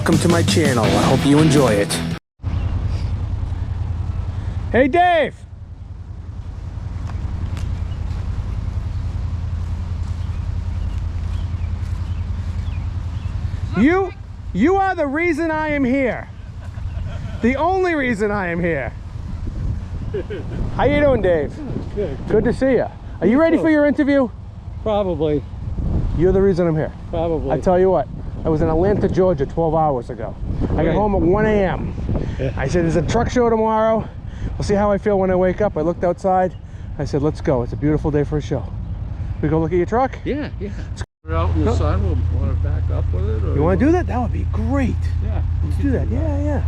welcome to my channel. I hope you enjoy it. Hey Dave! You are the reason I am here. The only reason I am here. How you doing, Dave? Good. Good to see you. Are you ready for your interview? Probably. You're the reason I'm here. Probably. I tell you what, I was in Atlanta, Georgia 12 hours ago. I got home at 1 a.m. Yeah. I said, there's a truck show tomorrow. We'll see how I feel when I wake up. I looked outside. I said, let's go. It's a beautiful day for a show. We go look at your truck? Yeah, yeah. Put it out in the sun. We'll want to back up with it. Or You want to do that? That would be great. Yeah. Let's do that. Yeah, yeah.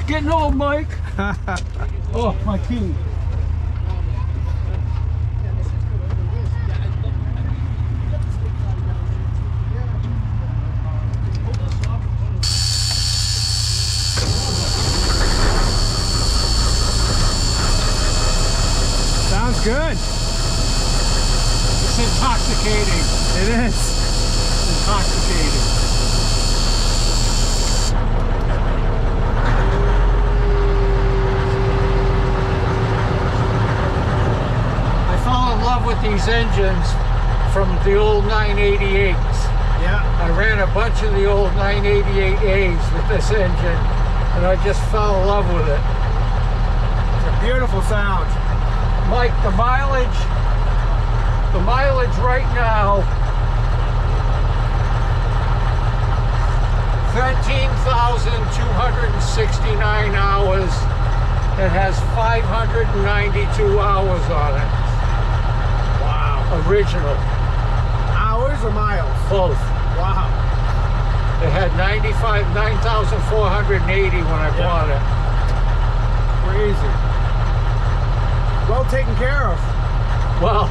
Getting old, Mike. Oh, my key. Sounds good. It's intoxicating. It is. Intoxicating. With these engines from the old 988s. Yeah. I ran a bunch of the old 988As with this engine and I just fell in love with it. It's a beautiful sound. Mike, the mileage right now, 13,269 hours. It has 592 hours on it. Original. Hours or miles? Both. Wow. It had 9,480 when I bought it. Crazy. Well taken care of. Well,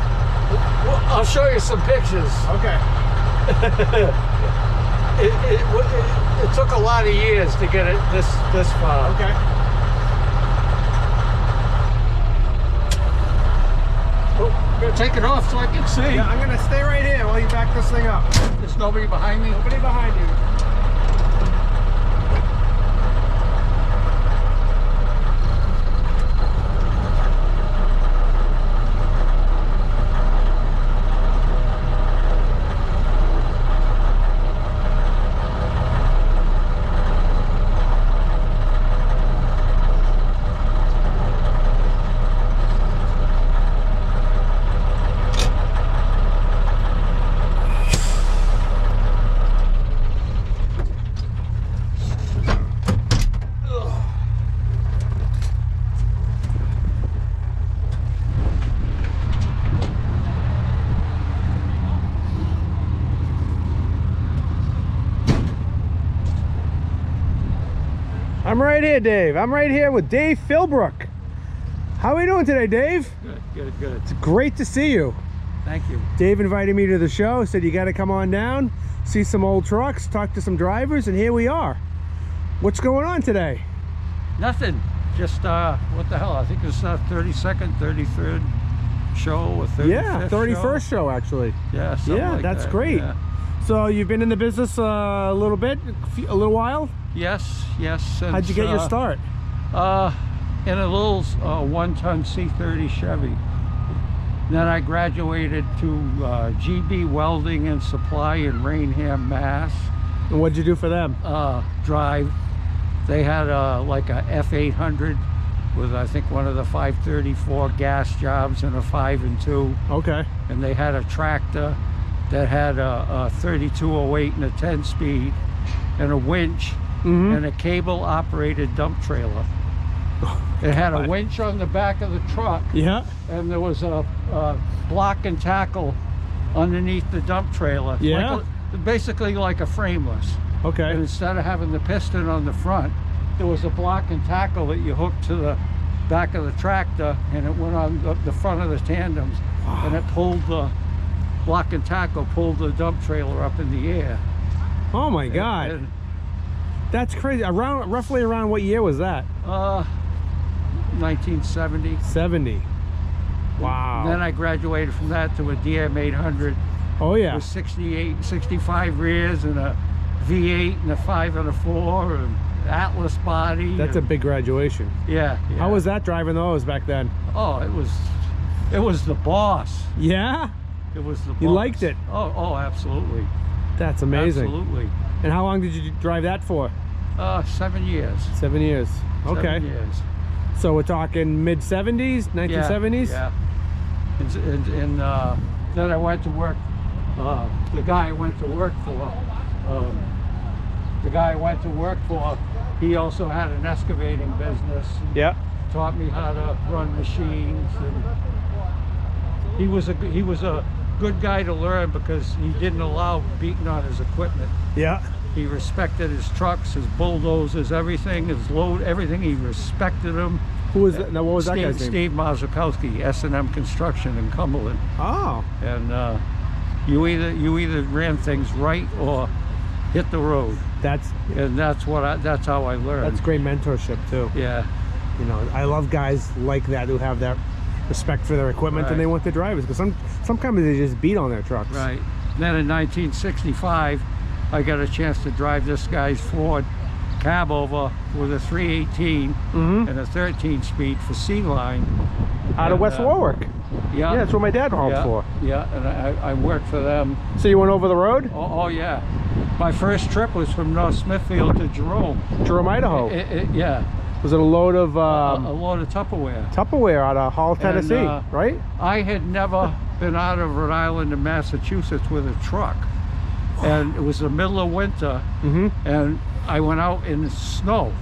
I'll show you some pictures. Okay. It took a lot of years to get it this far. Okay. Take it off so I can see. Yeah, I'm gonna stay right here while you back this thing up. There's nobody behind me? Nobody behind you. I'm right here, Dave. I'm right here with Dave Philbrook. How are we doing today, Dave? Good, good, good. It's great to see you. Thank you. Dave invited me to the show, said you got to come on down, see some old trucks, talk to some drivers, and here we are. What's going on today? Nothing. Just, what the hell? I think it's 32nd, 33rd show or 35th Yeah, 31st show actually. Yeah, something like that's that. great. Yeah. So you've been in the business a little bit, a little while? Yes, yes. Since, How'd you get your start? In a little one-ton C30 Chevy. Then I graduated to GB Welding and Supply in Rainham, Mass. And what'd you do for them? Drive. They had like a F800 with I think one of the 534 gas jobs and a 5 and 2. Okay. And they had a tractor that had a 3208 and a 10-speed and a winch and a cable operated dump trailer. It had a winch on the back of the truck. Yeah. And there was a block and tackle underneath the dump trailer. Yeah. Like basically like a frameless. Okay. And instead of having the piston on the front, there was a block and tackle that you hooked to the back of the tractor, and it went on the front of the tandems, and it pulled the block and tackle, pulled the dump trailer up in the air. Oh my God. And, That's crazy. Roughly around what year was that? 1970. 70. Wow. And then I graduated from that to a DM 800. Oh yeah. With 65 rears and a V8 and a 5 and a 4 and Atlas body. That's a big graduation. Yeah, yeah. How was that driving those back then? Oh, it was the boss. Yeah? It was the boss. You liked it? Oh, absolutely. That's amazing. Absolutely. And how long did you drive that for? 7 years. 7 years. Okay. 7 years. So we're talking mid 70s, 1970s? Yeah. And then I went to work. The guy I went to work for, he also had an excavating business. Yeah. Taught me how to run machines, and he was a good guy to learn because he didn't allow beating on his equipment. Yeah. He respected his trucks, his bulldozers, everything, his load, everything. He respected them. Who was that? Now, what was that guy's name? Steve Mazurkowski, S&M Construction in Cumberland. Oh. And you either ran things right or hit the road. That's how I learned. That's great mentorship too. Yeah. You know, I love guys like that who have that respect for their equipment, Right. and they want the drivers, because some companies they just beat on their trucks. Right. Then in 1965, I got a chance to drive this guy's Ford cab over with a 318 and a 13-speed for C-Line. Out of West Warwick. Yeah. Yeah, that's what my dad hauled for. Yeah, and I worked for them. So you went over the road? Oh yeah. My first trip was from North Smithfield to Jerome. Jerome, Idaho. Yeah. Was it a load of a load of Tupperware. Tupperware out of Hall, Tennessee, And, right? I had never been out of Rhode Island and Massachusetts with a truck, and it was the middle of winter, and I went out in the snow.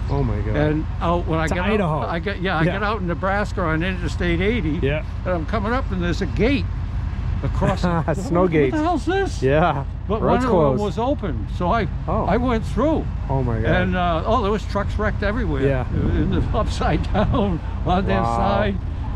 Oh my God! And out when I get Idaho. out, I get out in Nebraska on Interstate 80. Yeah. And I'm coming up, and there's a gate across. Snow gate. What the hell's this? Yeah. But Road's one closed. of them was open, so I went through. Oh my God! And there was trucks wrecked everywhere. Yeah. In the upside down on their side.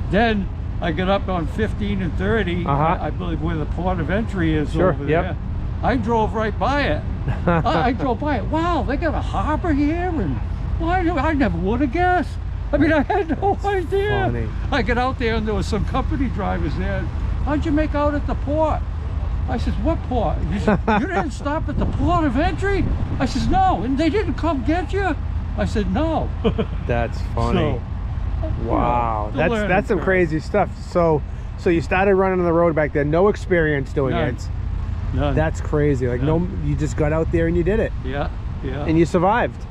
Then I get up on 15 and 30. I believe where the port of entry is over there. I drove right by it. I drove by it. Wow, they got a harbor here, and I never would have guessed. I mean, I had no idea. Funny. I get out there, and there was some company drivers there. How'd you make out at the port? I says, what port? He said, you didn't stop at the port of entry? I says, no. And they didn't come get you? I said, no. That's funny. So, wow, that's some crazy stuff. So you started running on the road back then, no experience doing it. None. That's crazy. Like you just got out there and you did it. Yeah, yeah. And you survived.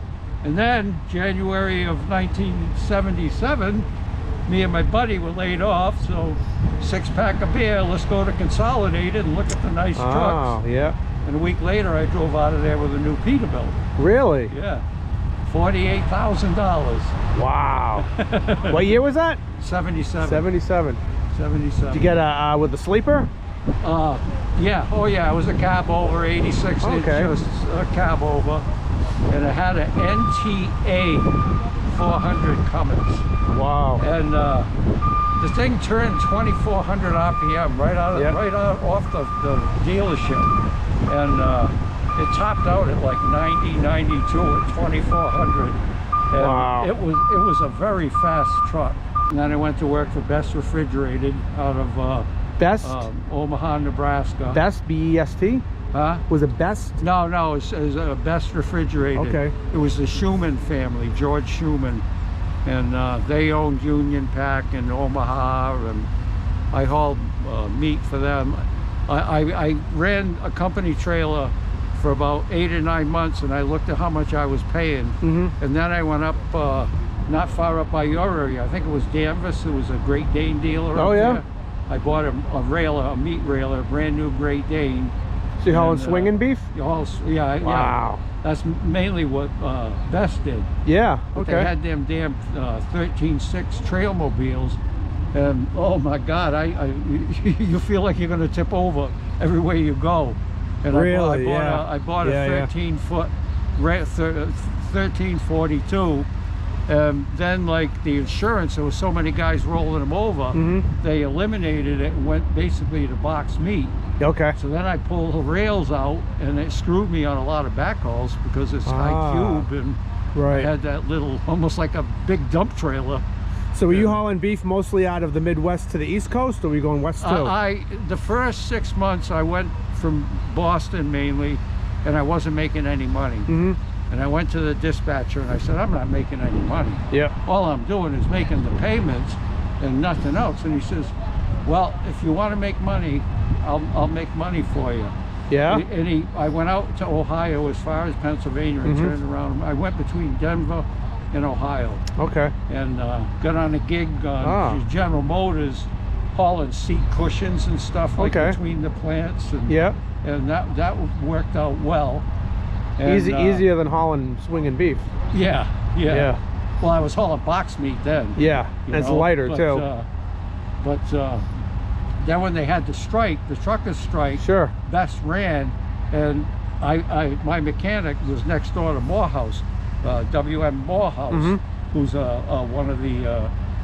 And then January of 1977, me and my buddy were laid off, so 6-pack of beer, let's go to Consolidated and look at the nice trucks. Oh, yeah. And a week later, I drove out of there with a new Peterbilt. Really? Yeah. $48,000. Wow. What year was that? 77. 77. 77. Did you get a with the sleeper? Yeah. Oh yeah, it was a cab over, 86 inches, a cab over, and it had an NTA 400 Cummins. Wow. And the thing turned 2,400 RPM right out off the dealership, and it topped out at like 90, 92 at 2,400. And wow. It was a very fast truck. And then I went to work for Best Refrigerated out of Omaha, Nebraska. Best, B-E-S-T? Huh? Was it Best? No, it was Best Refrigerated. Okay. It was the Schumann family, George Schumann. And they owned Union Pack in Omaha, and I hauled meat for them. I ran a company trailer for about 8 or 9 months, and I looked at how much I was paying. And then I went up, not far up by your area, I think it was Danvers, who was a Great Dane dealer up there. I bought a meat railer, a brand new Great Dane. So you're hauling swinging beef? Yeah. Wow. That's mainly what Best did. Yeah, But they had them damn 13.6 trail mobiles, and oh my God, you feel like you're going to tip over everywhere you go. And really? I bought a 13-foot 1342 Then like the insurance, there was so many guys rolling them over, they eliminated it and went basically to box meat. Okay. So then I pulled the rails out, and it screwed me on a lot of backhauls because it's high cube, and I had that little, almost like a big dump trailer. So were you hauling beef mostly out of the Midwest to the East Coast, or were you going west too? The first 6 months I went from Boston mainly, and I wasn't making any money. And I went to the dispatcher and I said, I'm not making any money. All I'm doing is making the payments and nothing else. And he says, well, if you want to make money, I'll make money for you. And I went out to Ohio as far as Pennsylvania and turned around. I went between Denver and Ohio. And got on a gig on General Motors, hauling seat cushions and stuff like between the plants. And, and that worked out well. And, easier than hauling swinging beef. Yeah. Well, I was hauling box meat then. And it's lighter too. Then when they had the strike, the truckers strike, Best ran, and my mechanic was next door to Morehouse, W.M. Morehouse, who's one of the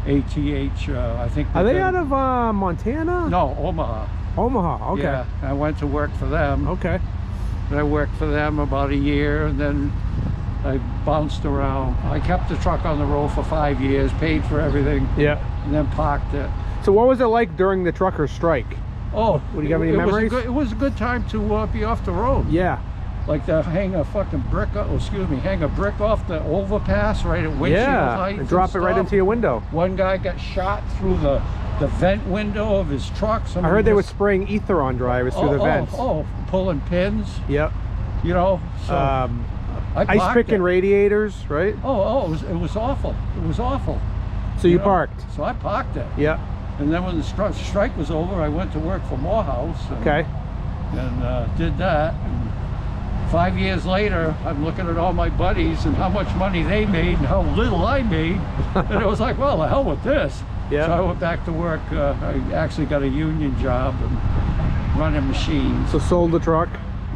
ATH, I think. Are they out of Montana? No, Omaha. Omaha, okay. Yeah, I went to work for them. And I worked for them about a year, and then I bounced around. I kept the truck on the road for 5 years, paid for everything, and then parked it. So what was it like during the trucker strike? Oh, do you have any memories? It was a good time to be off the road. Like to hang a fucking brick, hang a brick off the overpass right at windshield height and drop it right into your window. One guy got shot through the vent window of his truck. I heard they were spraying ether on drivers through the vents. Pulling pins. You know, so ice picking radiators, right? It was awful. It was awful. So you parked? So I parked it. And then when the strike was over, I went to work for Morehouse. And, and did that. And 5 years later, I'm looking at all my buddies and how much money they made and how little I made. And it was like, well, the hell with this. So I went back to work. I actually got a union job and running machines. So sold the truck?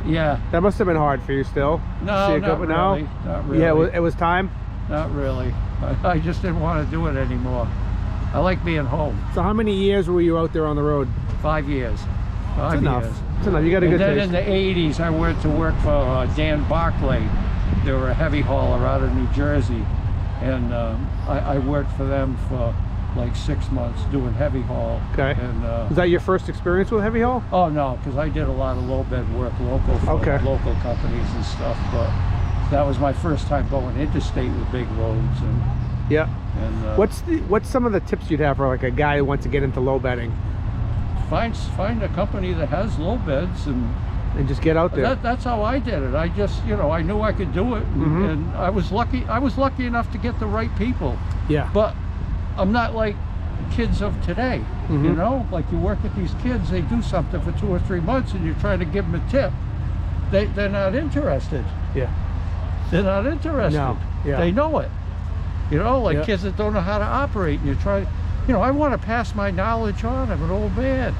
Yeah. That must have been hard for you still. No, not really. Not really. Yeah, it was time? Not really. I just didn't want to do it anymore. I like being home. So how many years were you out there on the road? 5 years. 5 years. That's enough. You got a good taste. And then in the 80s, I went to work for Dan Barclay. They were a heavy hauler out of New Jersey. And I worked for them for like 6 months doing heavy haul. And was that your first experience with heavy haul? Oh no, because I did a lot of low bed work local for local companies and stuff, but that was my first time going interstate with big loads. And and what's some of the tips you'd have for like a guy who wants to get into low bedding? Find a company that has low beds and just get out there. That's how I did it. I just, I knew I could do it, and I was lucky enough to get the right people. But I'm not like kids of today, you know, like you work with these kids, they do something for 2 or 3 months and you're trying to give them a tip. They're not interested. They're not interested. No. They know it. You know, like kids that don't know how to operate, and you try, I want to pass my knowledge on. I'm an old man.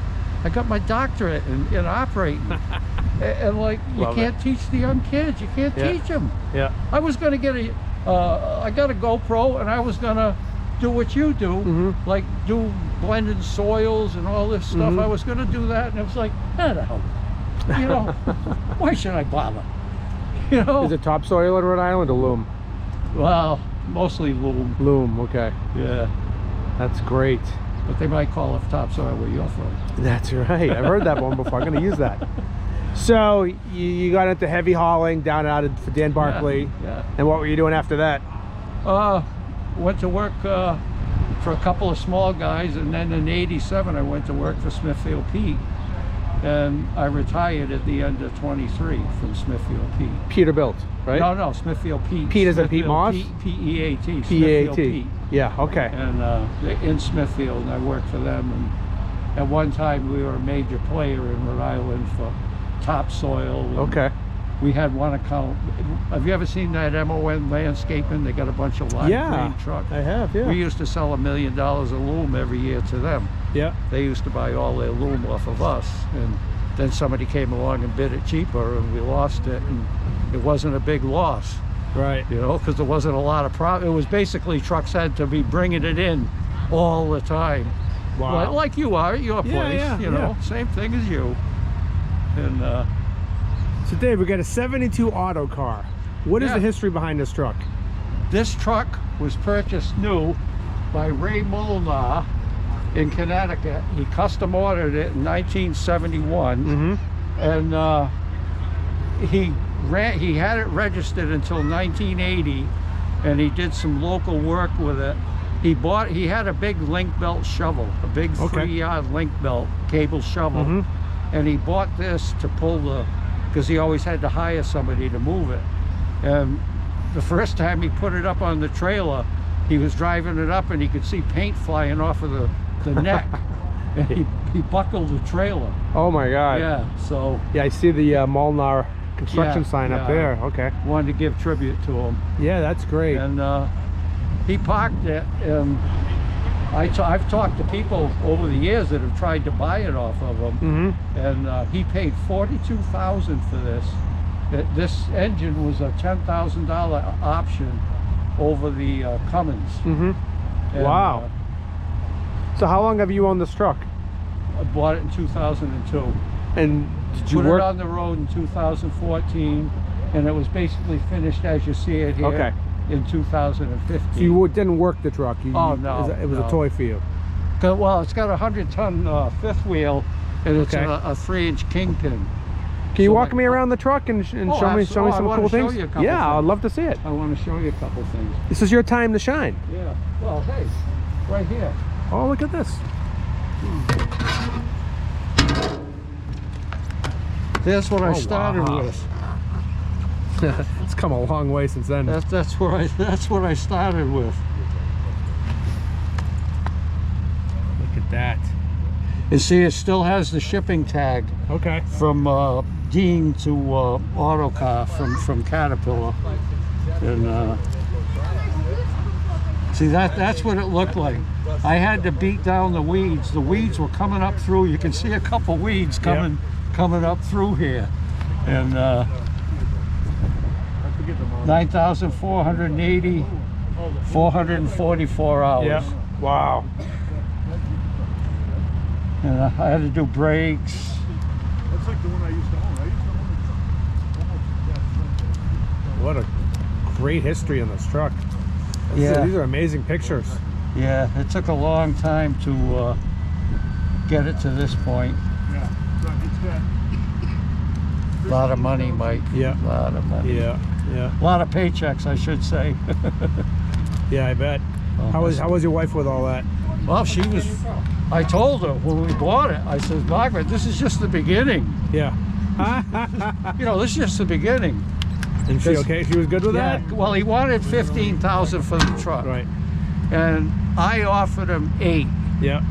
I got my doctorate in operating. and like, you can't teach the young kids. You can't teach them. I was going to get I got a GoPro, and I was going to do what you do, like do blended soils and all this stuff. I was going to do that, and it was like, the hell, why should I bother? Is it topsoil in Rhode Island or loam? Well, mostly loam. Loam, okay. Yeah. That's great. But they might call it topsoil where you're from. That's right. I've heard that one before. I'm going to use that. So you got into heavy hauling down out of Dan Barclay. And what were you doing after that? Went to work for a couple of small guys, and then in '87 I went to work for Smithfield Pete, and I retired at the end of 23 from Smithfield Pete. Peterbilt, right? No, Smithfield Pete. Pete is a Pete Moss? P-E-A-T. P-E-A-T. Yeah, okay. And in Smithfield, and I worked for them, and at one time we were a major player in Rhode Island for topsoil. We had one account. Have you ever seen that MON Landscaping? They got a bunch of lime green trucks. I have, We used to sell $1 million of loom every year to them. They used to buy all their loom off of us, and then somebody came along and bid it cheaper, and we lost it, and it wasn't a big loss. Right. You know, because there wasn't a lot of problem. It was basically trucks had to be bringing it in all the time. Wow. Like you are at your place, yeah, you know, same thing as you. And So Dave, we got a 72 Autocar. What is Yeah. the history behind this truck? this truck was purchased new by Ray Molnar in Connecticut. He custom ordered it in 1971, and he had it registered until 1980, and he did some local work with it. He had a big link belt shovel, a big 3-yard link belt cable shovel, and he bought this to pull because he always had to hire somebody to move it. And the first time he put it up on the trailer, he was driving it up and he could see paint flying off of the neck. And he buckled the trailer. Oh my God. Yeah, so Yeah, I see the Molnar construction sign up there. Okay. wanted to give tribute to him. Yeah, that's great. And he parked it, and I've talked to people over the years that have tried to buy it off of him, and he paid $42,000 for this. This engine was a $10,000 option over the Cummins. And, Wow. So how long have you owned this truck? I bought it in 2002. And did you Put work? it on the road in 2014, and it was basically finished as you see it here in 2015. So you didn't work the truck? Oh, no, It was a toy for you? Well, it's got a 100-ton fifth wheel, and it's a 3-inch kingpin. Can you walk me around the truck and show me some cool things? Yeah, I'd love to see it. I want to show you a couple things. This is your time to shine. Yeah. Well, hey, right here. Oh, look at this. That's what I started wow. with. It's come a long way since then. That's what I started with. Look at that. You see, it still has the shipping tag. Okay. From Dean to Autocar from Caterpillar, and see that's what it looked like. I had to beat down the weeds. The weeds were coming up through. You can see a couple weeds coming up through here, and 9,480, 444 hours. Yeah. Wow. And I had to do brakes. That's like the one I used to own. I used to own What a great history in this truck. These are amazing pictures. Yeah, it took a long time to get it to this point. Yeah, it's got A lot of money, Mike. Yeah. A lot of money. Yeah. A lot of paychecks, I should say. Yeah, I bet. Well, How was your wife with all that? Well, I told her when we bought it, I said, Margaret, this is just the beginning. Yeah. You know, this is just the beginning. And she okay? She was good with that? Well, he wanted $15,000 for the truck. Right. And I offered him $8,000. Yeah.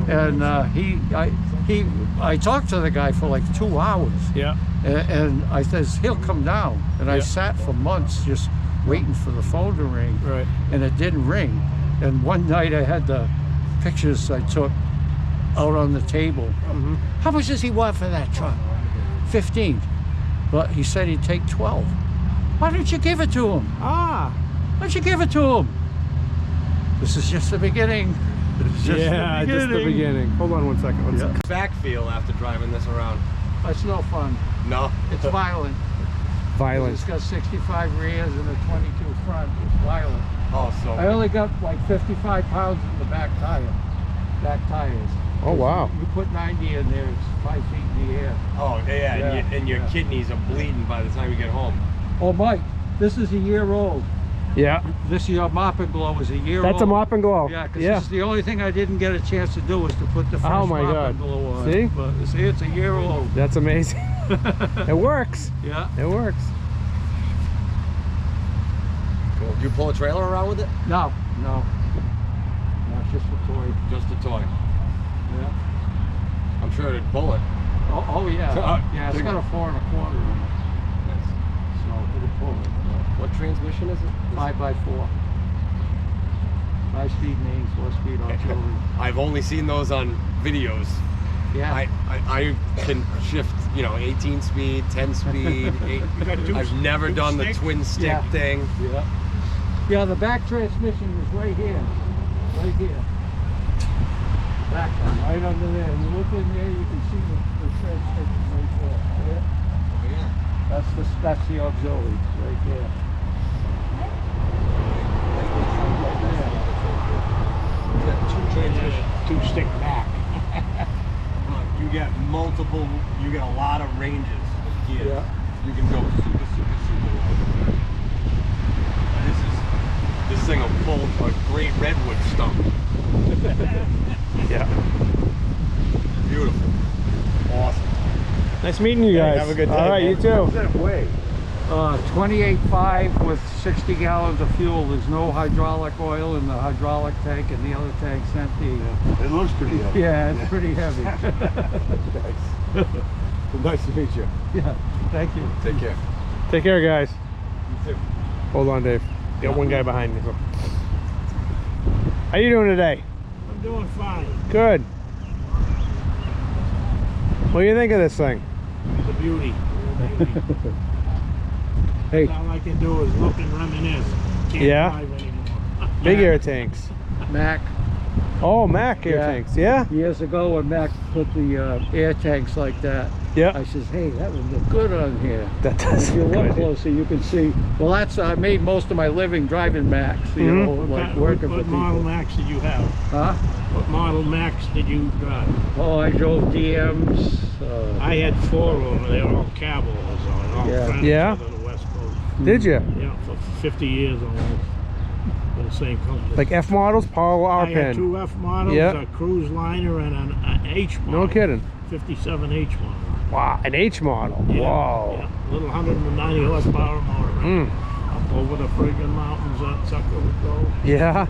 And I talked to the guy for like 2 hours. Yeah. And I says, he'll come down. And I sat for months just waiting for the phone to ring. Right. And it didn't ring. And one night I had the pictures I took out on the table. How much does he want for that truck? 15. But he said he'd take 12. Why don't you give it to him? Ah. Why don't you give it to him? This is just the beginning. Just the beginning. Hold on one second. One second. Back feel after driving this around? It's no fun. No. It's violent. Violence. It's got 65 rears and a 22 front. It's violent. Oh, so. I only got like 55 pounds in the back tires. Oh, wow. You put 90 in there, it's 5 feet in the air. Oh, yeah, and your kidneys are bleeding by the time you get home. Oh, Mike, this is a year old. Yeah. This your mop and glow is a year old. That's a mop and glow. Yeah, because this is the only thing I didn't get a chance to do was to put the fresh Oh my mop God. and glow on. See? But see, it's a year old. That's amazing. It works. Yeah. It works. Cool. Did you pull a trailer around with it? No, it's just a toy. Just a toy. Yeah. I'm sure it'd pull it. Oh yeah. Yeah, it's got a 4 1/4 in it. So it'll pull it. What transmission is it? 5x4. 5-speed mains, 4-speed auxiliary. I've only seen those on videos. Yeah. I can shift, you know, 18 speed, 10 speed. I've never done the twin stick thing. Yeah. Yeah, the back transmission is right here. Right here. Back one, right under there. You look in there, you can see the transmission right there. Oh, yeah. That's the auxiliary right there. Two-stick back. You get multiple, you get a lot of ranges of gears. Yeah. You can go super, super, super low. This thing will pull a great redwood stump. Yeah. Beautiful. Awesome. Nice meeting you guys. Have a good day. All right, man. you too. What's that weigh? 28.5 with 60 gallons of fuel. There's no hydraulic oil in the hydraulic tank, and the other tank's empty. It looks pretty heavy. Yeah, it's pretty heavy. Nice. Well, nice to meet you. Yeah, thank you. Take care. Take care, guys. You too. Hold on, Dave. Got one guy behind me. How you doing today? I'm doing fine. Good. What do you think of this thing? It's a beauty. Hey, All I can do is look and reminisce. Can't Yeah? drive anymore. Big air tanks. Mac, Oh, Mac air Yeah. tanks. Yeah? years ago when Mac put the air tanks like that, Yeah. I says, hey, that would look good on here. That does If you look look good. closer, you can see. Well, that's I made most of my living driving Macs, you know, like working for What model people. Max did you have? Huh? What model Max did you drive? Oh, I drove DMs. I had 4 of them. They were all Cabos on. All Yeah. friends Yeah? of the West Coast. Did you? Yeah, for 50 years almost. For the same company. Like F models, Paul I had R-Pin. 2 F models, Yeah. a cruise liner, and an H model. No kidding. 57 H model. Wow, an H model. Yeah, Whoa. yeah. Little 190 horsepower motor. Mm. Up over the friggin' mountains that sucker would go. Yeah.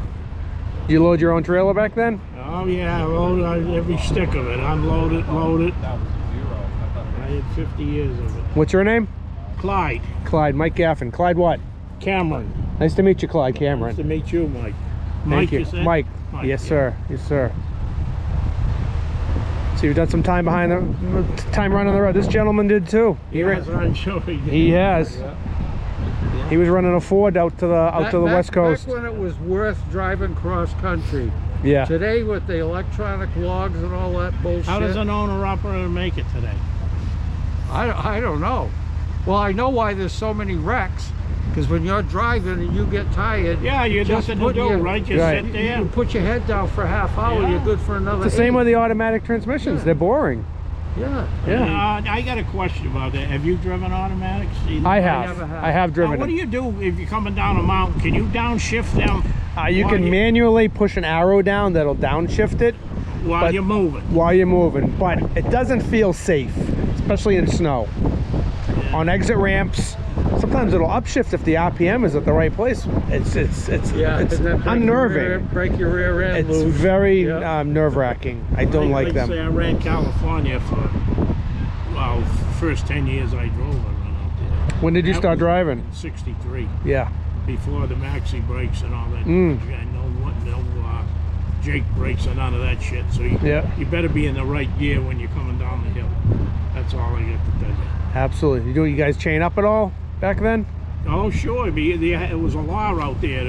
You load your own trailer back then? Oh yeah, I loaded every stick of it. Unload it, load it. I had 50 years of it. What's your name? Clyde Clyde. Mike Gaffin. Clyde what? Cameron. Nice to meet you, Clyde Nice Cameron. to meet you, Mike. Thank Mike, you. said? Mike. Mike, Yes, yeah. sir. Yes, sir. So you've done some time behind the time running the road. This gentleman did too. Yes, I'm sure he did. He has. He was running a Ford out to the West Coast. Back when it was worth driving cross country. Yeah. Today with the electronic logs and all that bullshit. How does an owner-operator make it today? I don't know. Well, I know why there's so many wrecks. Because when you're driving and you get tired, Yeah, you just nothing to put do, your- right? Just Right. sit there. you put your head down for a half hour, Yeah. you're good for another It's the same 8. with the automatic transmissions. They're boring. Yeah. Yeah. I got a question about that. Have you driven automatics? I never have. have. I have driven Now, what do them. you do if you're coming down a mountain? Can you downshift them You while can manually push an arrow down that'll downshift it while but- you're moving? while you're moving, but it doesn't feel safe, especially in snow. On exit ramps, sometimes it'll upshift if the RPM is at the right place. It's Yeah, and then unnerving. break your rear end It's loose. very Yeah. nerve-wracking. I don't like them. Say I ran California for, well, first 10 years I drove, I run out there. When did you That start was driving? in 63, Yeah. before the maxi brakes and all that. Mm. You got no Jake brakes and none of that shit. So Yeah. you better be in the right gear when you're coming down the hill. That's all I got to tell you. Absolutely. You guys chain up at all back then? Oh, sure. It was a law out there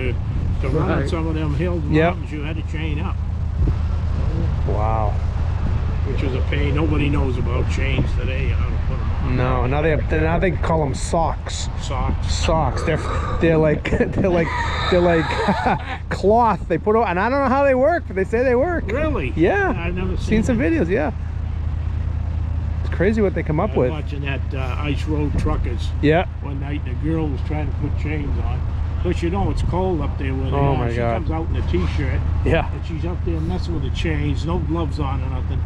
to run on Right. some of them hills and Yep. mountains. You had to chain up, Wow. which was a pain. Nobody knows about chains today, how to put them on. No, now they call them socks. Socks. Socks. They're like they're like cloth. They put on, and I don't know how they work, but they say they work. Really? Yeah. I've never Seen some videos. Yeah. It's crazy what they come up I was with. watching that Ice Road Truckers Yeah. one night, and the girl was trying to put chains on. But you know it's cold up there where they Oh, are. my She God. comes out in a t-shirt, Yeah. and she's up there messing with the chains, no gloves on or nothing.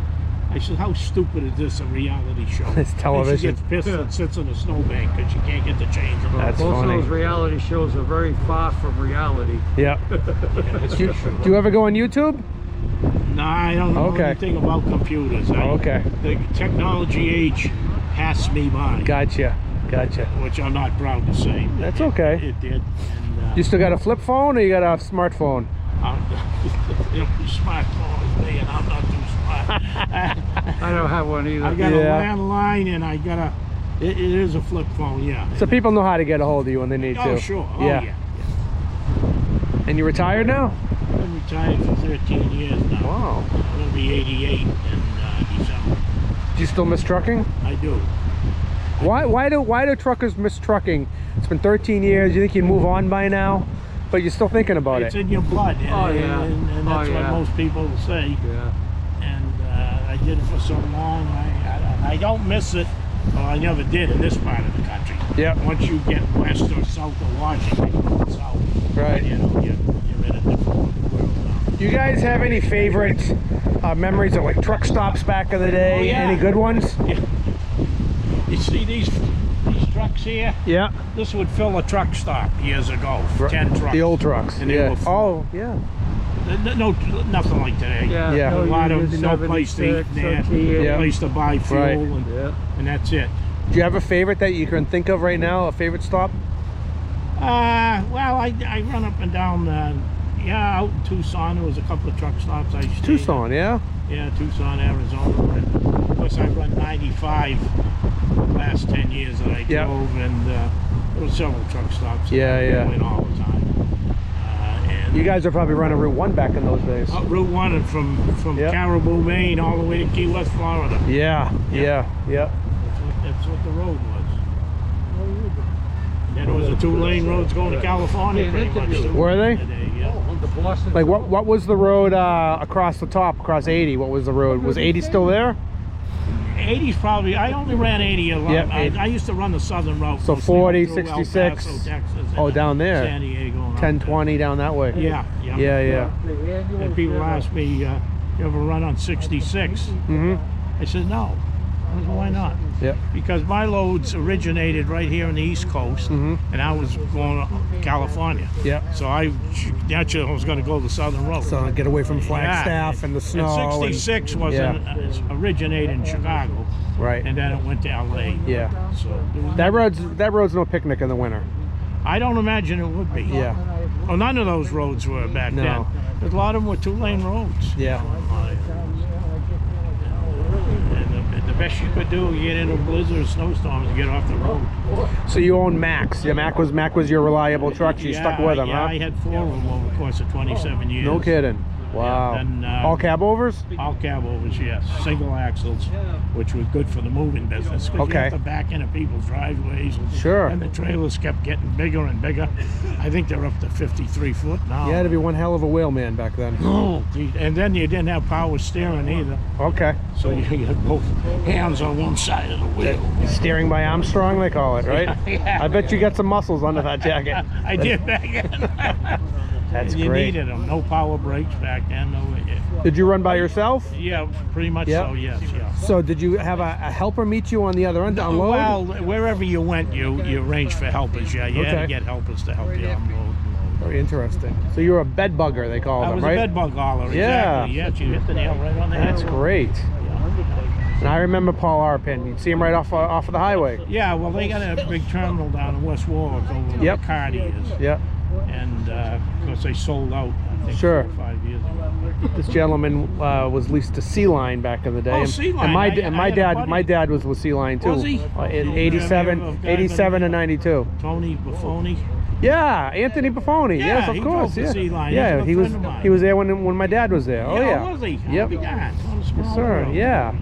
I said, how stupid is this, a reality show? It's television. And she gets pissed and sits on a snowbank because she can't get the chains on. That's Most funny. of those reality shows are very far from reality. Yeah. Do you ever go on YouTube? No, I don't know Okay. anything about computers. Okay. The technology age passed me by, Gotcha. which I'm not proud to say. That's okay. It did. And, You still got a flip phone or you got a smartphone? You'll be smart as me, and I'm not too smart. I don't have one either. I got a Yeah. landline, and I got a. It is a flip phone, yeah. So people know how to get a hold of you when they need to. Oh, sure. Oh, yeah. And you retired now? I've been retired for 13 years now. Wow. I'm gonna be 88 in December. Do you still miss trucking? I do. Why do truckers miss trucking? It's been 13 years. You think you'd move on by now, but you're still thinking about It's it. in your blood, and, Oh, yeah. and that's Oh, what yeah. most people say. Yeah. And I did it for so long. I don't miss it. Well, I never did in this part of the country. Yeah. Once you get west or south of Washington, you go south. Right. You know, you're in a different world now. You guys have any favorite memories of like truck stops back in the day? Oh, yeah. Any good ones? Yeah. You see these trucks here? Yeah. This would fill a truck stop years ago. 10 trucks. The old trucks. And they Yeah. were full. Oh, yeah. No, nothing like today. Yeah. Yeah. A lot of no place to eat 76, there, 78. Yeah. no place to buy fuel, Right. Yeah. and that's it. Do you have a favorite that you can think of right now? A favorite stop? Well, I run up and down. Out in Tucson, there was a couple of truck stops I stayed Tucson, yeah. at. Yeah, Tucson, Arizona. And of course, I run 95 the last 10 years that I Yeah. drove, and there were several truck stops. Yeah, that I yeah. went all the time. And You guys are probably running Route 1 back in those days. Route 1 and from Yep. Caribou, Maine, all the way to Key West, Florida. Yeah, yeah, yeah. That's what the road was. Then there was the 2-lane roads going to California, Yeah, pretty much. too. Were they? Yeah. The Boston. Like what was the road across the top, across 80? What was the road? Was 80 still there? 80's probably, I only ran 80 a lot. Yeah, I used to run the southern route. So mostly 40, through El 66. Paso, Texas, Oh, and down there. San Diego. and up 10, there. 20 down that way. Yeah. Yeah. And people ask me, you ever run on 66? Mm-hmm. I said, no. I said, why not? Yeah. Because my loads originated right here on the East Coast, Mhm. and I was going to California. Yeah. So naturally I was going to go the southern road. So get away from Flagstaff and the snow. And 66 was originated in Chicago, Right. and then it went to LA. Yeah. So there was That road's no picnic in the winter. I don't imagine it would be. Yeah. Well, none of those roads were back No. then. But a lot of them were 2-lane roads. Yeah. And the best you could do, you get into a blizzard or snowstorms and get off the road. So you own Max. Yeah, Mac was your reliable truck. So you stuck with him, yeah, huh? I had 4 of them over the course of 27 years. No kidding. Wow. and, All cab overs? All cab overs, yes. Single axles, which was good for the moving business. 'Cause Okay. You have to back into people's driveways. Sure. And the trailers kept getting bigger and bigger. I think they're up to 53 foot now. You had to be one hell of a wheelman back then. Oh, and then you didn't have power steering either. Okay. So you had both hands on one side of the wheel. Steering by Armstrong, they call it, right? Yeah. I bet you got some muscles under that jacket. I did back then. That's You great. needed them. No power brakes back then. No. Did you run by yourself? Yeah, pretty much Yeah. so. Yes. Yeah. So did you have a helper meet you on the other end to unload? Well, wherever you went, you arranged for helpers. Yeah, you had Okay. to get helpers to help you unload. Very interesting. So you were a bed bugger, they call I them, was right? a bed bug hauler. Yeah. Exactly. Yes, you hit the nail right on the head. That's great. And I remember Paul Arpin. You'd see him right off of the highway. Yeah, well, they got a big terminal down in West Warwick over where Yep. Cardi is. Yeah. And of course, they sold out, I think, Sure. 4 or 5 years ago. This gentleman was leased to Sea Line back in the day. Oh, And- Sea Line. And my I and my had a dad buddy. my dad was with Sea Line too. Was he? In Did 87 you ever have a guy 87 and by 92. Tony Buffoni. Yeah, Anthony Buffoni. Yeah, Yes, of he course. drove the Yeah, Sea Line. yeah. He's a He was friend of mine. he was there when my dad was there. Oh yeah. Was he? Yep. I'll be darned. What a small Yes, sir. world. Yeah.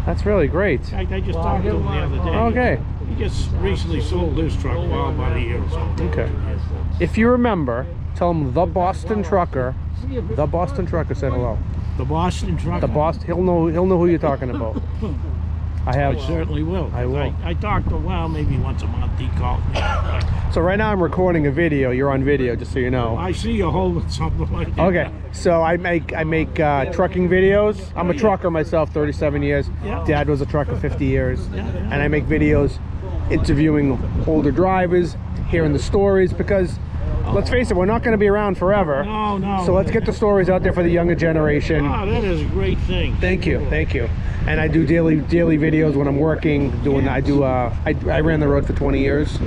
That's really great. In fact, I just talked to him the other day. Okay. He just recently sold his truck about a year or so. Okay. If you remember, tell him the Boston Trucker. The Boston Trucker said hello. The Boston truck. The Boston. He'll know who you're talking about. I have. I certainly will. I will. I talk to, well, maybe once a month he called me. So right now I'm recording a video. You're on video, just so you know. I see you holding something like that. Okay, so I make trucking videos. I'm a trucker myself, 37 years. Yeah. Dad was a trucker 50 years, Yeah. and I make videos interviewing older drivers, hearing the stories, because let's face it, we're not going to be around forever. No, no. So let's get the stories out there for the younger generation. Oh, that is a great thing. Thank you. And I do daily videos when I'm working. I ran the road for 20 years.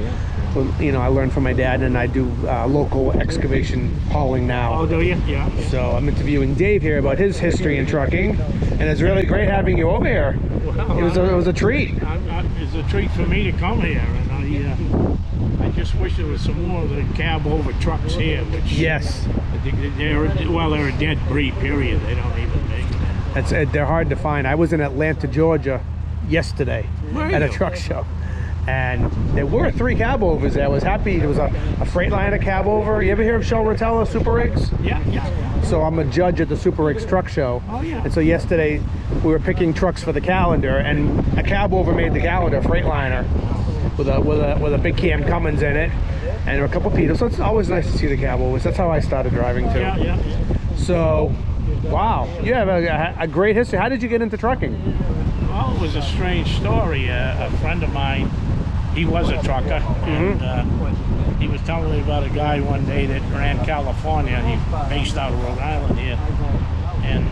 you know, I learned from my dad, and I do local excavation hauling now. Oh, do you? Yeah. So I'm interviewing Dave here about his history in trucking, and it's really great having you over here. Well, It was a treat. It's a treat for me to come here, and I just wish there was some more of the cab over trucks here. Which Yes, they're a dead breed. Period. They don't even make them. they're hard to find. I was in Atlanta, Georgia, yesterday Where are at a you? truck show, and there were 3 cab overs there. I was happy. There was a Freightliner cab over. You ever hear of Shell Rotella Super Rigs? Yeah, yeah. So I'm a judge at the Super Rigs truck show. Oh, yeah. And so yesterday we were picking trucks for the calendar, and a cab over made the calendar, Freightliner, with a big Cam Cummins in it, and there were a couple people. So it's always nice to see the cab overs. That's how I started driving too. Yeah, yeah. So, wow, you have a great history. How did you get into trucking? Well, it was a strange story. A friend of mine, he was a trucker, and he was telling me about a guy one day that ran California. He's based out of Rhode Island here, and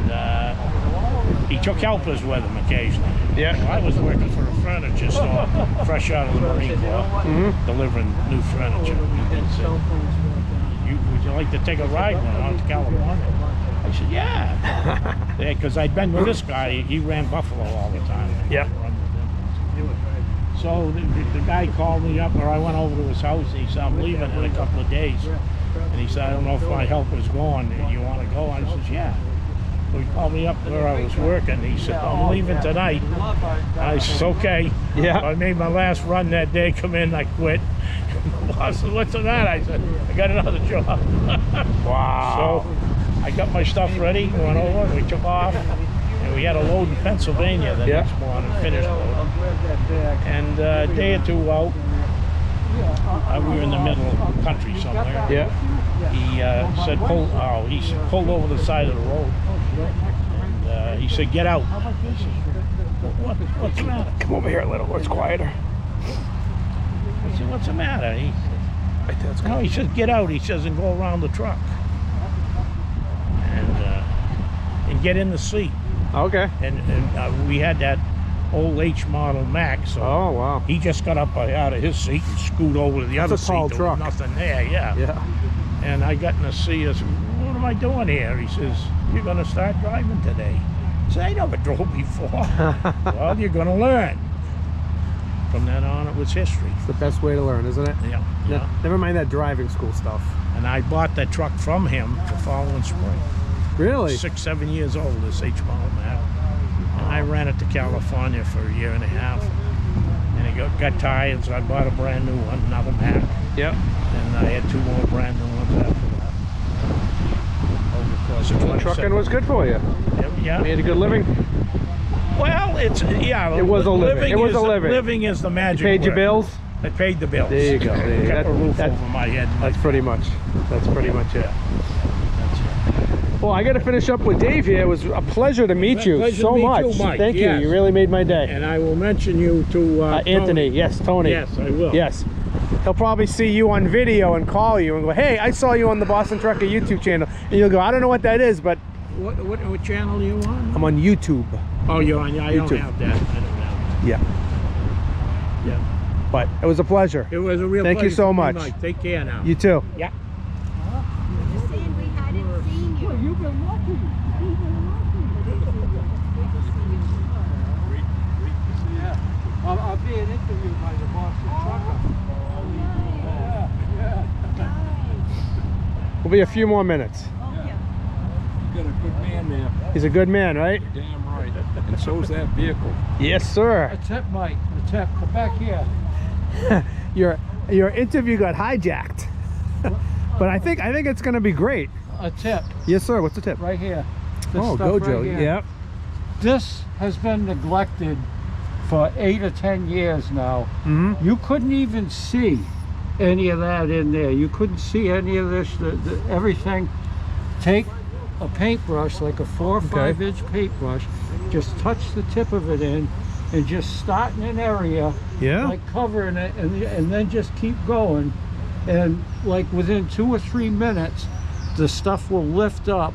he took helpers with him occasionally. Yeah. Well, I was working for a furniture store, fresh out of the Marine Corps, delivering new furniture. He said, would you like to take a ride out to California? I said, yeah. Because I'd been with this guy. He ran Buffalo all the time. Yeah. So the guy called me up, or I went over to his house, and he said, I'm leaving in a couple of days. And he said, I don't know if my helper's going. Do you want to go? I said, yeah. So he called me up where I was working. He said, I'm leaving tonight. I said, okay. Yeah. I made my last run that day, come in, I quit. The boss said, what's the matter? I said, I got another job. Wow. So I got my stuff ready, went over, and we took off. And we had a load in Pennsylvania the next morning, finished load. And a day or two out, we were in the middle of the country somewhere. Yeah. He said, he pulled over the side of the road. And he said, get out. I said, what's the matter? Come over here a little where it's quieter. I said, what's the matter? He says, get out. He says, and go around the truck. And get in the seat. Okay. And we had that old H model Mac, so Oh, wow. he just got up out of his seat and scooted over to the other a tall seat. There was truck. nothing there, yeah. Yeah. And I got in the seat. I said, what am I doing here? He says, you're going to start driving today. I said, I never drove before. Well, you're going to learn. From then on, it was history. It's the best way to learn, isn't it? Yeah, yeah. Never mind that driving school stuff. And I bought that truck from him the following spring. Really? 6, 7 years old, this H model Mac. And I ran it to California for a year and a half. And it got tired, so I bought a brand new one, another Mac. Yep. And I had 2 more brand new ones after that. Over the course of 27 Trucking was good for you. Yeah. You had a good living. Well, It was a living. It was a living. Living is the magic Paid your word. bills? I paid the bills. There you go. There you go. Kept a roof That- over my head. That's pretty much it. That's it. Well, I got to finish up with Dave here. It was a pleasure to meet you Pleasure to so meet much. you, Mike. Thank Yes. you. You really made my day. And I will mention you to Anthony. Tony. Yes, Tony. Yes, I will. Yes. He'll probably see you on video and call you and go, hey, I saw you on the Boston Trucker YouTube channel. And you'll go, I don't know what that is, but What channel are you on? I'm on YouTube. Oh, you're on. I don't YouTube. have that. I don't have Yeah. that. Yeah. But it was a pleasure. It was a real Thank you pleasure so to meet much. Mike. Take care now. You too. Yeah. Just saying we hadn't seen you. You've been lucky. I'll be an interview by the Boston Trucker. We'll be a few more minutes. You got a good man there. He's a good man, right? Damn right. And so's that vehicle. Yes, sir. A tip, Mike. A tip. Come back here. Your interview got hijacked. But I think it's gonna be great. A tip. Yes, sir. What's the tip? Right here. This Oh, stuff Gojo. right here. Yep. This has been neglected for 8 or 10 years now. Mm-hmm. You couldn't even see any of that in there. You couldn't see any of this, everything. Take a paintbrush, like a 4 or 5 inch paintbrush, just touch the tip of it in, and just start in an area, Yeah. like covering it, and then just keep going. And like within 2 or 3 minutes, the stuff will lift up.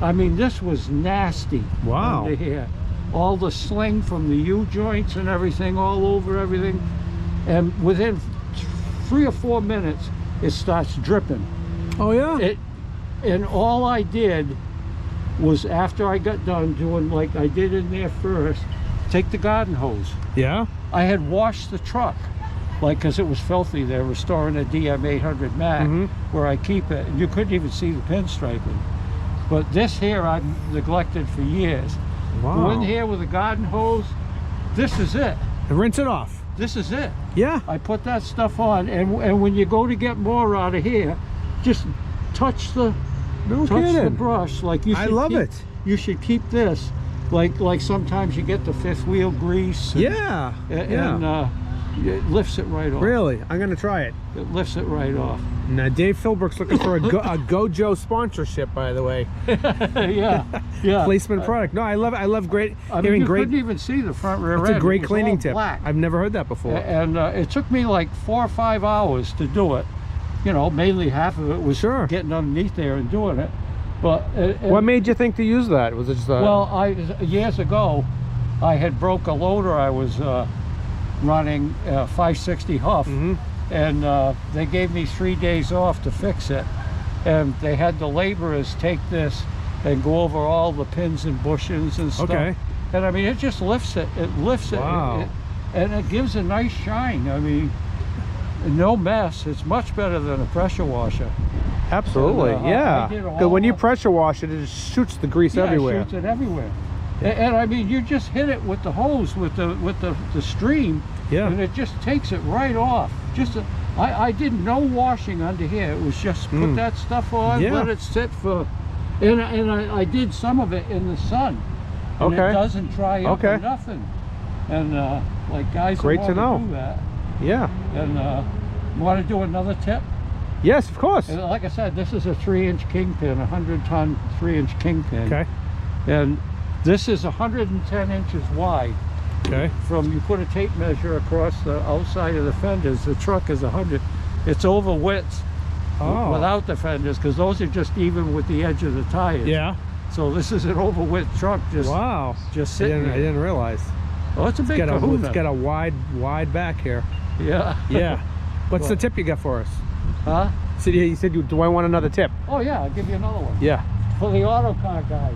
I mean, this was nasty. Wow. Under here. All the sling from the U-joints and everything, all over everything. And within 3 or 4 minutes, it starts dripping. Oh yeah. And all I did was, after I got done doing like I did in there first, take the garden hose. Yeah. I had washed the truck, like, because it was filthy. They were storing a DM800 Mac where I keep it, and you couldn't even see the pinstriping. But this here I've neglected for years. Wow. Go in here with a garden hose. This is it. And rinse it off. This is it. Yeah. I put that stuff on, and when you go to get more out of here, just touch the brush. Like you. I love it. You should keep this. Like sometimes you get the fifth wheel grease. And, Yeah. And it lifts it right off. Really? I'm gonna try it. It lifts it right off. Now Dave Philbrook's looking for a Gojo sponsorship, by the way. yeah. Placement product. No, I love great. I mean, hearing you great. couldn't even see the front rear It's end. a great It was cleaning all tip. black. I've never heard that before. And it took me like 4 or 5 hours to do it. You know, mainly half of it was getting underneath there and doing it. But what made you think to use that? Was it just well, years ago, I had broke a loader I was running 560 Huff, and they gave me 3 days off to fix it, and they had the laborers take this and go over all the pins and bushings and stuff. Okay. And I mean, it just lifts it. It lifts it. Wow. And it gives a nice shine. I mean, no mess. It's much better than a pressure washer. Absolutely, And, I yeah. did Because when you all- pressure wash it, it just shoots the grease everywhere. It shoots it everywhere. And I mean, you just hit it with the hose, with the stream, Yeah. and it just takes it right off. I did no washing under here. It was just put that stuff on, Yeah. let it sit for, and I did some of it in the sun. And Okay. It doesn't dry up or nothing. And like guys Great who to want know. do that. Yeah. And want to do another tip? Yes, of course. And like I said, this is a 3-inch kingpin, 100-ton 3-inch kingpin. Okay. And this is 110 inches wide. Okay. From, you put a tape measure across the outside of the fenders, the truck is 100. It's over width without the fenders, because those are just even with the edge of the tires. Yeah. So this is an over width truck, just just sitting I didn't realize. Oh, it's a big It's got a wide back here. Yeah. Yeah. What's the tip you got for us? Huh? So you said, do I want another tip? Oh yeah, I'll give you another one. Yeah. For the Autocar guys.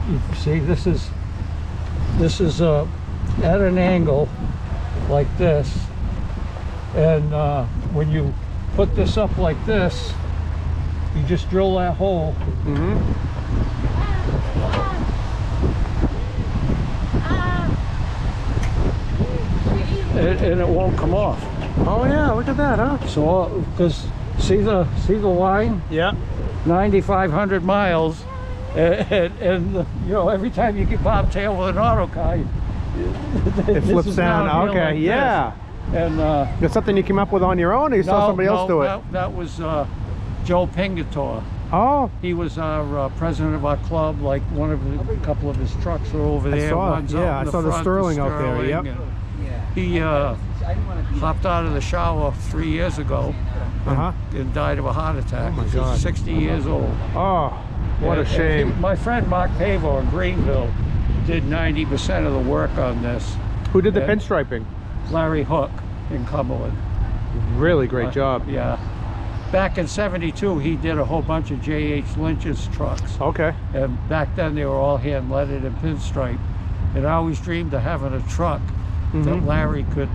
You see, this is at an angle like this, and when you put this up like this, you just drill that hole. And it won't come off. Oh yeah, look at that, huh? So, because see the line? Yeah. 9,500 miles. And you know, every time you get bobtail with an Autocar, It flips down. Okay, like yeah. this. And That's something you came up with on your own, or you saw somebody else do it? That was Joe Pingator. Oh. He was our president of our club. Like a couple of his trucks are over there. One's out in I saw the front, Sterling out there. Sterling, Yep. and he hopped out of the shower 3 years ago and died of a heart attack. Oh my God. 60 years old. Oh, what a shame. My friend Mark Pavo in Greenville did 90% of the work on this. Who did the and pinstriping? Larry Hook in Cumberland. Really great job. Yeah. Back in '72, he did a whole bunch of J.H. Lynch's trucks. Okay. And back then they were all hand-leaded and pinstripe. And I always dreamed of having a truck that Larry could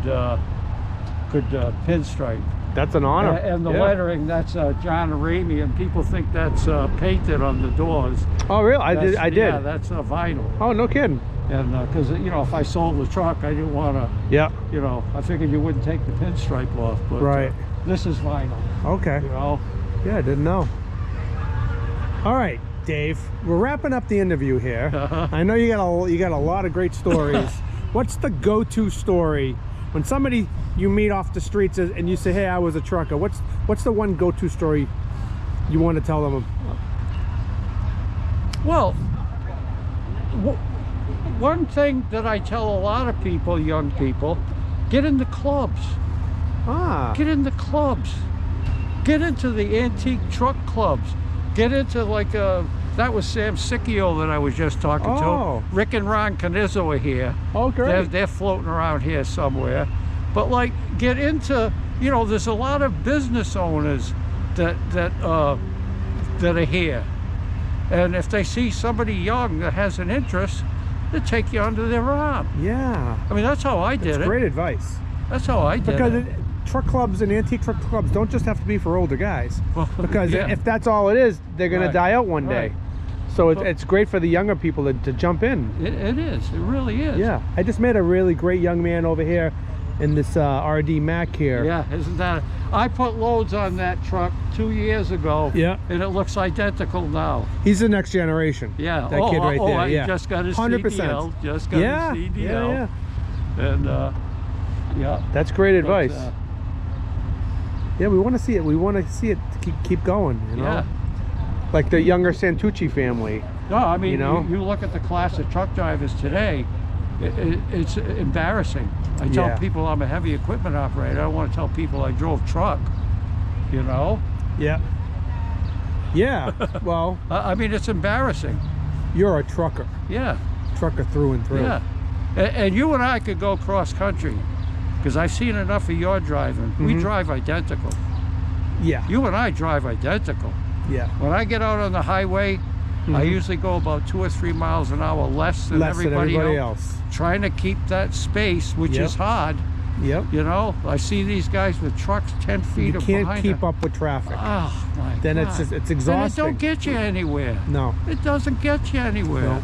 pinstripe. That's an honor. And the lettering, that's John Arami, and people think that's painted on the doors. Oh, really? I did. Yeah, that's vinyl. Oh, no kidding. And because you know, if I sold the truck, I didn't want to. Yeah. You know, I figured you wouldn't take the pinstripe off, but this is vinyl. Okay. You know. Yeah, I didn't know. All right, Dave. We're wrapping up the interview here. I know you got a lot of great stories. What's the go-to story when somebody you meet off the streets and you say, "Hey, I was a trucker"? What's the one go-to story you want to tell them? Well, one thing that I tell a lot of people, young people, Get in the clubs. Ah. Get in the clubs. Get into the antique truck clubs. Get into like that was Sam Sicchio that I was just talking Oh. to. Rick and Ron Canizzo are here. Oh, great. They're floating around here somewhere. But like, get into, you know, there's a lot of business owners that are here. And if they see somebody young that has an interest, they take you under their arm. Yeah. I mean, that's how I did it. Great advice. That's how I did Because it. truck clubs and antique truck clubs don't just have to be for older guys. Well, Because yeah. if that's all it is, they're going Right. to die out one day. Right. So it's great for the younger people to jump in. It is. It really is. Yeah. I just met a really great young man over here in this RD Mac here. Yeah, isn't that? I put loads on that truck 2 years ago. Yeah. And it looks identical now. He's the next generation. Yeah. That kid right there. I Yeah. just got his 100%. CDL. Just got Yeah. his CDL. Yeah. Yeah. And yeah. That's great But, advice. Yeah, we want to see it. We want to see it keep going, you know? Yeah. Like the younger Santucci family. No, I mean, You know? you look at the class of truck drivers today, it's embarrassing. I tell Yeah. people I'm a heavy equipment operator. I don't want to tell people I drove truck, you know? Yeah. Yeah. Well, I mean, it's embarrassing. you're a trucker. Yeah, Trucker through and through. yeah. And you and I could go cross country because I've seen enough of your driving. We drive identical. Yeah. You and I drive identical. Yeah. When I get out on the highway, I usually go about 2 or 3 miles an hour less than everybody else. Trying to keep that space, which Yep. is hard. Yep. You know, I see these guys with trucks 10 feet You behind can't keep them. up with traffic. Oh my Then God. it's just it's And exhausting. it don't get you anywhere. No. It doesn't get you anywhere. No.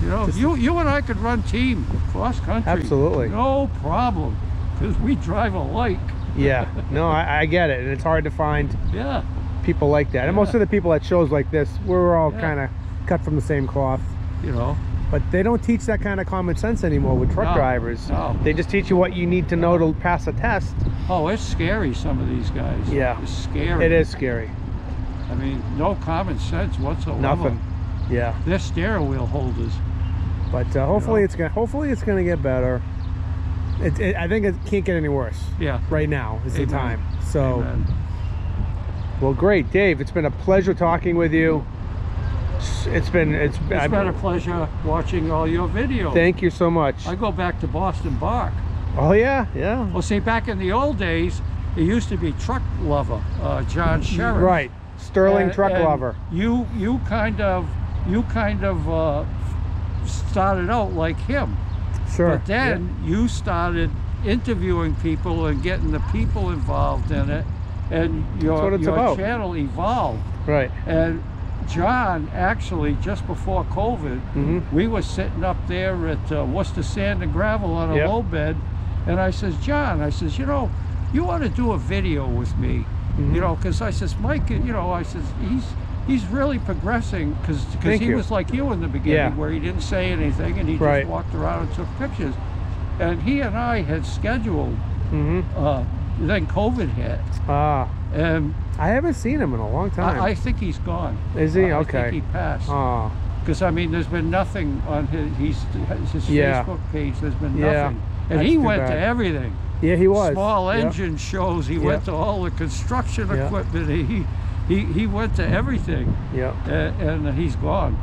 You know, Just- you and I could run team cross country. Absolutely. No problem, because we drive alike. Yeah. No, I get it, and it's hard to find Yeah. people like that. And most of the people at shows like this, we're all Yeah. kind of cut from the same cloth. You know. But they don't teach that kind of common sense anymore with truck No, drivers. no. They just teach you what you need to know to pass a test. Oh, it's scary, some of these guys. Yeah. It's scary. It is scary. I mean, no common sense whatsoever. Nothing. Yeah. They're steering wheel holders. But hopefully You know? it's gonna get better. I think it can't get any worse. Yeah. Right now is the Amen. time. So, Amen. well, great, Dave. It's been a pleasure talking with you. It's been It's been a pleasure watching all your videos. Thank you so much. I go back to Boston Bark. Oh yeah, yeah. Well, see, back in the old days, it used to be Truck Lover, John Sheriff. Right, Sterling Truck And Lover. You kind of started out like him. Sure. But then you started interviewing people and getting the people involved in it, and what it's your about. channel evolved. Yeah. Right. And John, actually, just before COVID, we were sitting up there at Worcester Sand and Gravel on a Yep. low bed, and I says, John, I says, you know, you ought to do a video with me, you know, because I says, Mike, you know, I says, he's really progressing, because Thank he you. was like you in the beginning, Yeah. where he didn't say anything, and he Right. just walked around and took pictures. And he and I had scheduled, then COVID hit, Ah, and I haven't seen him in a long time. I think he's gone. Is he? I Okay. think he passed. Ah, Because I mean, there's been nothing on his Yeah. Facebook page. There's been Yeah. nothing, and That's he too went bad. to everything. yeah, he was. Small Yep. engine shows. He went to all the construction Yeah. equipment. He went to everything, Yep. and he's gone.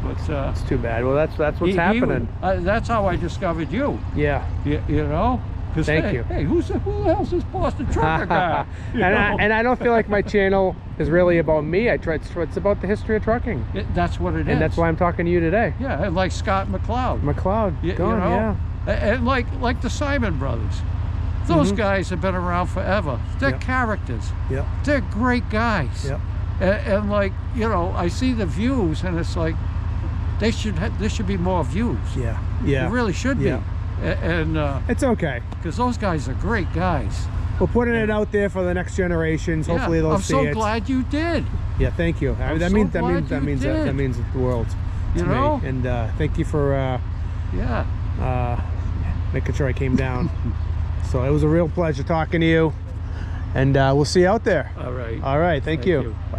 But It's too bad. Well, that's what's happening. that's how I discovered you. Yeah. You know. 'Cause, Thank hey, you. Hey, who else is Boston Trucker guy? You know? and I don't feel like my channel is really about me. It's about the history of trucking, That's what it is. and that's why I'm talking to you today. Yeah, and like Scott McLeod. McLeod, You gone, know? And like the Simon brothers, those guys have been around forever. They're Yep. characters. Yep. They're great guys. Yep. And like, you know, I see the views, and it's like there should be more views. Yeah. Yeah. It really should Yeah. be. And It's okay. because those guys are great guys. We're putting it out there for the next generations. Hopefully Yeah, they'll I'm see so it. glad you did. Yeah, thank you. I'm that so means glad you did. that means the world You to know? me. And thank you for Yeah. making sure I came down. So it was a real pleasure talking to you. And we'll see you out there. All right. All right. Thank you. you. Bye.